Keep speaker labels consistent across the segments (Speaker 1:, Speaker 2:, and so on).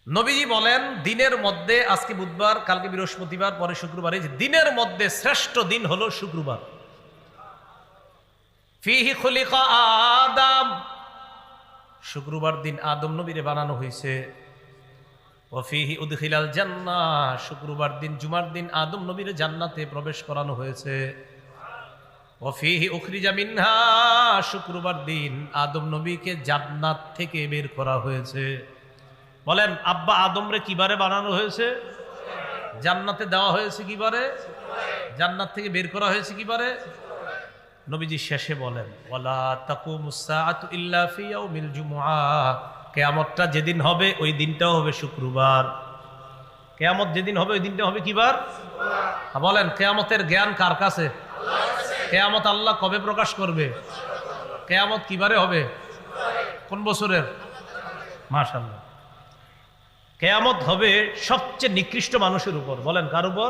Speaker 1: নবীজি বলেন দিনের মধ্যে, আজকে বুধবার, কালকে বৃহস্পতিবার, পরে শুক্রবার, এই যে দিনের মধ্যে শ্রেষ্ঠ দিন হলো শুক্রবার। ফিহি খুলিকা আদম, শুক্রবার দিন আদম নবীরে বানানো হয়েছে। ও ফিহি উদখিলাল জান্নাহ, শুক্রবার দিন জুমার দিন আদম নবীরে জান্নাতে প্রবেশ করানো হয়েছে। ও ফিহি উখরিজা মিনহা, শুক্রবার দিন আদম নবীকে জান্নাত থেকে বের করা হয়েছে। বলেন আব্বা আদমরে কিবারে বানানো হয়েছে? জান্নাতে দেওয়া হয়েছে কিবারে? জান্নাত থেকে বের করা হয়েছে কিবারে? নবীজি শেষে বলেন ওয়ালা তাকুমুস সাআতু ইল্লা ফি ইয়াউমিল জুমআহ, কিয়ামতটা যেদিন হবে ওই দিনটাও হবে শুক্রবার। কিয়ামত যেদিন হবে ওই দিনটা হবে কিবার? শুক্রবার। বলেন কিয়ামতের জ্ঞান কার কাছে? আল্লাহর কাছে। কিয়ামত আল্লাহ কবে প্রকাশ করবে? কিয়ামত কিবারে হবে? কোন বছরের? মাশাআল্লাহ। কিয়ামত হবে সবচেয়ে নিকৃষ্ট মানুষের উপর। বলেন কার উপর?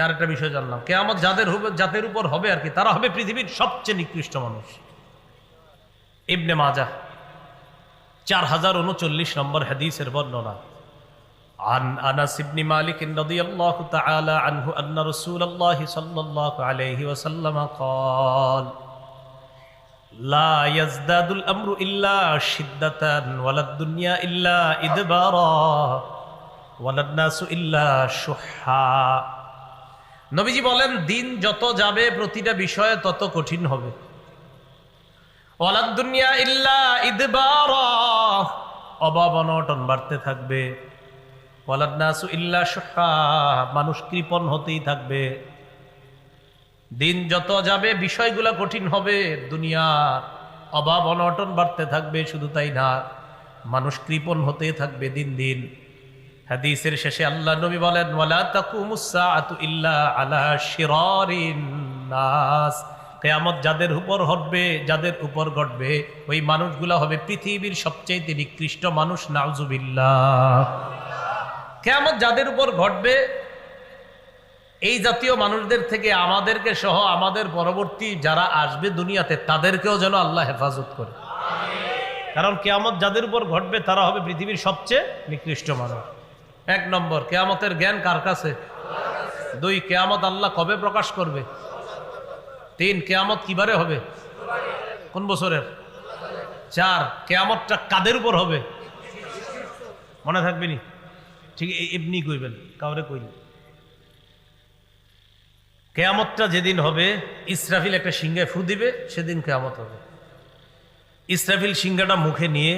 Speaker 1: আর একটা বিষয় জানলাম, কিয়ামত যাদের উপর হবে আর কি, তারা হবে পৃথিবীর সবচেয়ে নিকৃষ্ট মানুষ। ইবনে মাজাহ 4039 নম্বর হাদিসের বর্ণনা। عن أنس بن مالك رضي الله تعالى عنه أن رسول الله صلى الله عليه وسلم قال لا يزداد الأمر إلا شدة ولا الدنيا إلا إدبارا ولا الناس إلا شحا। নবীজি বলেন দিন যত যাবে প্রতিটা বিষয়ে তত কঠিন হবে। ওয়ালাদ দুনিয়া ইল্লা ইদবারা, অভাব অনটন বাড়তে থাকবে। ওয়ালাদ নাসু ইল্লা শুহা, মানুষ কৃপণ হতেই থাকবে। দিন যত যাবে বিষয়গুলো কঠিন হবে, দুনিয়ার অভাব অনটন বাড়তে থাকবে। শুধু তাই না, মানুষ কৃপণ হতেই থাকবে দিন দিন। হাদিসের শেষে আল্লাহ নবী বলেন ওয়ালা তাকুমুস সাআতু ইল্লা আলা শিরারিন নাস, কিয়ামত যাদের উপর ঘটবে ওই মানুষগুলো হবে পৃথিবীর সবচেয়ে নিকৃষ্ট মানুষ। নাউজুবিল্লাহ। কিয়ামত যাদের উপর ঘটবে এই জাতীয় মানুষদের থেকে আমাদেরকে সহ আমাদের পরবর্তী যারা আসবে দুনিয়াতে তাদেরকেও যেন আল্লাহ হেফাজত করে। কারণ কিয়ামত যাদের উপর ঘটবে তারা হবে পৃথিবীর সবচেয়ে নিকৃষ্ট মানুষ। এক নম্বর, কিয়ামতের জ্ঞান কার কাছে? দুই, কিয়ামত আল্লাহ কবে প্রকাশ করবে? তিন, কিয়ামত কিবারে হবে? কোন বছরের? চার, কিয়ামতটা কাদের উপর হবে? মনে থাকবে নি? ঠিক এমনি কইবেন, কাউরে কইলে। কিয়ামতটা যেদিন হবে, ইসরাফিল একটা সিংহায় ফু দিবে, সেদিন কিয়ামত হবে। ইসরাফিল সিংহাটা মুখে নিয়ে